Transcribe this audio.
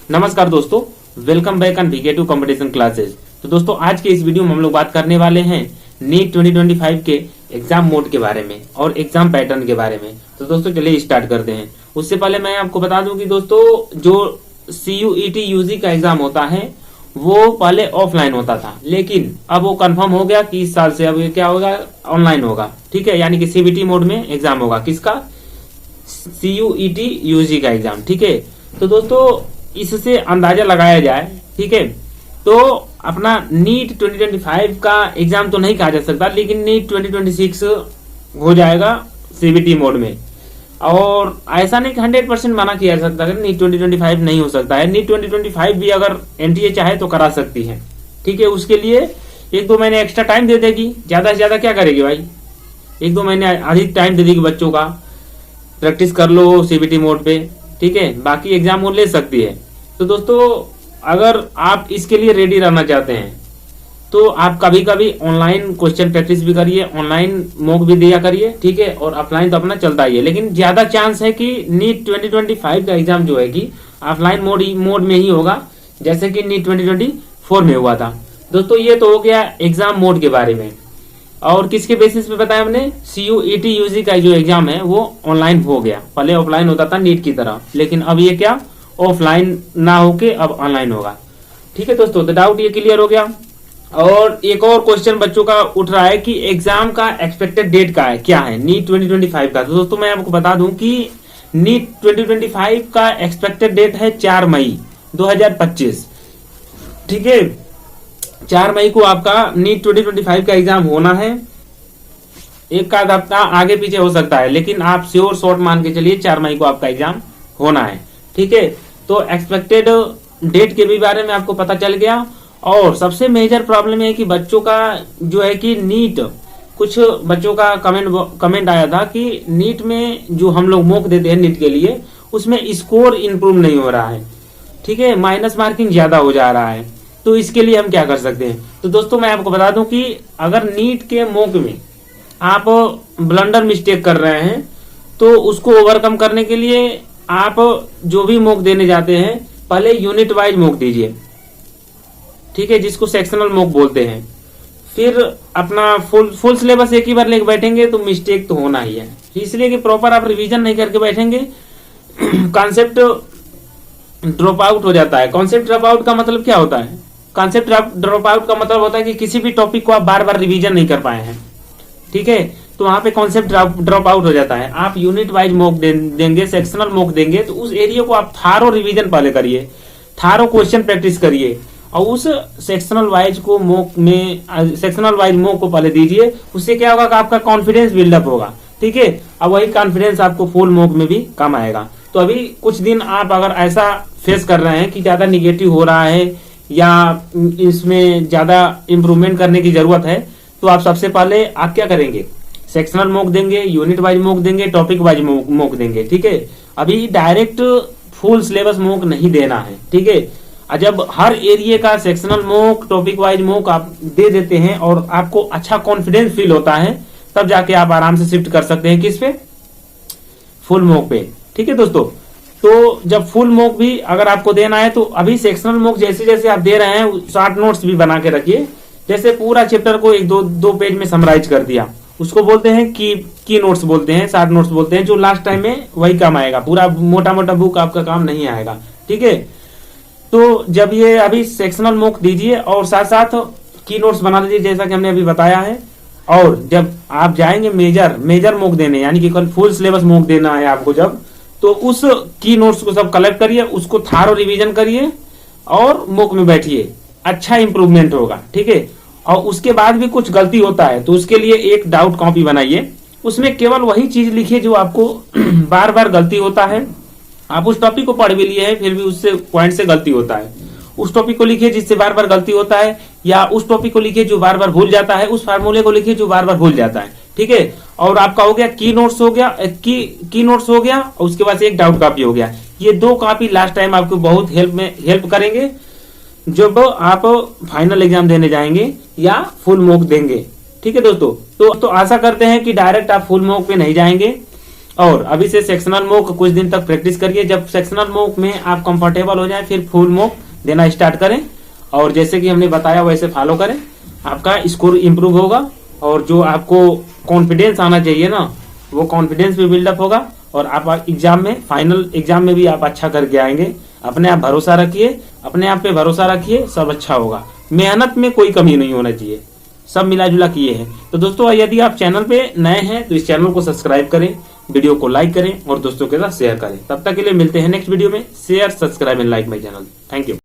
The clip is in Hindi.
नमस्कार दोस्तों, welcome back on VK 2 competition classes. तो दोस्तों आज के इस वीडियो में हम लोग बात करने वाले हैं नीट 2025 के एग्जाम मोड के बारे में और एग्जाम पैटर्न के बारे में। तो दोस्तों चलिए स्टार्ट करते हैं। उससे पहले मैं आपको बता दूं कि दोस्तों जो CUET UG का एग्जाम होता है वो पहले ऑफलाइन होता था, लेकिन अब वो कंफर्म हो गया कि इस साल से अब ये क्या होगा, ऑनलाइन होगा। ठीक है, यानी कि CBT मोड में एग्जाम होगा। किसका? CUET UG का एग्जाम। ठीक है, तो दोस्तों इससे अंदाजा लगाया जाए, ठीक है, तो अपना नीट 2025 का एग्जाम तो नहीं कहा जा सकता, लेकिन नीट 2026 हो जाएगा CBT मोड में। और ऐसा नहीं कि 100% मना किया जा सकता है नीट 2025 नहीं हो सकता है। नीट 2025 भी अगर NTA चाहे तो करा सकती है। ठीक है, उसके लिए 1-2 महीने एक्स्ट्रा टाइम दे देगी। ज्यादा से ज्यादा क्या करेगी भाई, 1-2 महीने अधिक टाइम दे देगी बच्चों का, प्रैक्टिस कर लो CBT मोड पे। ठीक है, बाकी एग्जाम वो ले सकती है। तो दोस्तों अगर आप इसके लिए रेडी रहना चाहते हैं तो आप कभी कभी ऑनलाइन क्वेश्चन प्रैक्टिस भी करिए, ऑनलाइन मॉक भी दिया करिए। ठीक है, और ऑफलाइन तो अपना चलता ही है, लेकिन ज्यादा चांस है कि नीट 2025 का एग्जाम जो है कि ऑफलाइन मोड में ही होगा, जैसे कि नीट 2024 में हुआ था। दोस्तों ये तो हो गया एग्जाम मोड के बारे में। और किसके बेसिस पे बताया हमने? CUET UG का जो एग्जाम है वो ऑनलाइन हो गया। पहले ऑफलाइन होता था नीट की तरह, लेकिन अब ये क्या, ऑफलाइन ना होके अब ऑनलाइन होगा। ठीक है दोस्तों, तो डाउट ये क्लियर हो गया। और एक और क्वेश्चन बच्चों का उठ रहा है कि एग्जाम का एक्सपेक्टेड डेट का है क्या है नीट 2025 का। तो दोस्तों मैं आपको बता दूं कि नीट 2025 का एक्सपेक्टेड डेट है 4 मई 2025। ठीक है, 4 मई को आपका नीट 2025 का एग्जाम होना है। एक आध हफ्ता आगे पीछे हो सकता है, लेकिन आप श्योर शॉर्ट मान के चलिए 4 मई को आपका एग्जाम होना है। ठीक है, तो एक्सपेक्टेड डेट के भी बारे में आपको पता चल गया। और सबसे मेजर प्रॉब्लम है कि बच्चों का जो है कि नीट, कुछ बच्चों का कमेंट आया था कि नीट में जो हम लोग मॉक देते हैं नीट के लिए, उसमें स्कोर इंप्रूव नहीं हो रहा है। ठीक है, माइनस मार्किंग ज्यादा हो जा रहा है। तो इसके लिए हम क्या कर सकते हैं? तो दोस्तों मैं आपको बता दूं कि अगर नीट के मॉक में आप ब्लंडर मिस्टेक कर रहे हैं तो उसको ओवरकम करने के लिए आप जो भी मॉक देने जाते हैं पहले यूनिट वाइज मॉक दीजिए। ठीक है, जिसको सेक्शनल मॉक बोलते हैं। फिर अपना फुल सिलेबस एक ही बार लेके बैठेंगे तो मिस्टेक तो होना ही है, इसलिए कि प्रॉपर आप रिवीजन नहीं करके बैठेंगे कॉन्सेप्ट ड्रॉप आउट हो जाता है। कॉन्सेप्ट ड्रॉप आउट का मतलब क्या होता है? कॉन्सेप्ट ड्रॉप आउट का मतलब होता है कि किसी भी टॉपिक को आप बार बार रिवीजन नहीं कर पाए हैं। ठीक है, तो वहां पे कॉन्सेप्ट ड्रॉप आउट हो जाता है। आप यूनिट वाइज मॉक देंगे, सेक्शनल मॉक देंगे, तो उस एरिया को आप थारो रिवीजन पहले करिए, थारो क्वेश्चन प्रैक्टिस करिए, और उस सेक्शनल वाइज मॉक को पहले दीजिए। उससे क्या होगा कि आपका कॉन्फिडेंस बिल्डअप होगा। ठीक है, अब वही कॉन्फिडेंस आपको फुल मॉक में भी कम आएगा। तो अभी कुछ दिन आप अगर ऐसा फेस कर रहे हैं कि ज्यादा निगेटिव हो रहा है या इसमें ज्यादा इंप्रूवमेंट करने की जरूरत है, तो आप सबसे पहले आप क्या करेंगे? सेक्शनल मॉक देंगे, यूनिट वाइज मॉक देंगे, टॉपिक वाइज मॉक देंगे। ठीक है, अभी डायरेक्ट फुल सिलेबस मॉक नहीं देना है। ठीक है, जब हर एरिया का sectional mock, topic wise mock आप दे देते हैं और आपको अच्छा कॉन्फिडेंस फील होता है, तब जाके आप आराम से शिफ्ट कर सकते हैं किस पे? फुल मॉक पे। ठीक है दोस्तों, तो जब फुल मॉक भी अगर आपको देना है तो अभी सेक्शनल मॉक जैसे जैसे आप दे रहे हैं शॉर्ट नोट्स भी बना के रखिए। जैसे पूरा चैप्टर को 1-2 पेज में समराइज कर दिया, उसको बोलते हैं की नोट्स बोलते हैं, शॉर्ट नोट्स बोलते हैं, जो लास्ट टाइम में वही काम आएगा। पूरा मोटा मोटा बुक आपका काम नहीं आएगा। ठीक है, तो जब ये अभी सेक्शनल मॉक दीजिए और साथ साथ की नोट्स बना लीजिए, जैसा कि हमने अभी बताया है। और जब आप जाएंगे मेजर मॉक देने, यानी कि कल फुल सिलेबस मॉक देना है आपको, जब तो उस की नोट्स को सब कलेक्ट करिए, उसको थारो रिवीजन करिए और मॉक में बैठिए, अच्छा इंप्रूवमेंट होगा। ठीक है, और उसके बाद भी कुछ गलती होता है तो उसके लिए एक डाउट कॉपी बनाइए, उसमें केवल वही चीज लिखिए जो आपको बार बार गलती होता है। आप उस टॉपिक को पढ़ भी लिए हैं फिर भी उससे पॉइंट से गलती होता है, उस टॉपिक को लिखिए जिससे बार बार गलती होता है, या उस टॉपिक को लिखिए जो बार बार भूल जाता है, उस फार्मूले को लिखिए जो बार बार भूल जाता है। ठीक है, और आपका हो गया की नोट्स हो गया, की नोट्स हो गया, और उसके बाद एक डाउट कॉपी हो गया। ये 2 कॉपी लास्ट टाइम आपको बहुत हेल्प करेंगे जब आप फाइनल एग्जाम देने जाएंगे या फुल मॉक देंगे। ठीक है दोस्तों, तो आशा करते हैं कि डायरेक्ट आप फुल मॉक पे नहीं जाएंगे और अभी से सेक्शनल मॉक कुछ दिन तक प्रैक्टिस करिए। जब सेक्शनल मॉक में आप कंफर्टेबल हो जाए फिर फुल मॉक देना स्टार्ट करें, और जैसे कि हमने बताया वैसे फॉलो करें, आपका स्कोर इंप्रूव होगा और जो आपको कॉन्फिडेंस आना चाहिए ना, वो कॉन्फिडेंस भी बिल्डअप होगा और आप एग्जाम में, फाइनल एग्जाम में भी आप अच्छा करके आएंगे। अपने आप भरोसा रखिए, अपने आप पे भरोसा रखिए, सब अच्छा होगा। मेहनत में कोई कमी नहीं होना चाहिए, सब मिला जुला किए हैं। तो दोस्तों यदि आप चैनल पे नए हैं तो इस चैनल को सब्सक्राइब करें, वीडियो को लाइक करें और दोस्तों के साथ शेयर करें। तब तक के लिए मिलते हैं नेक्स्ट वीडियो में। Share, subscribe and like my channel. Thank you.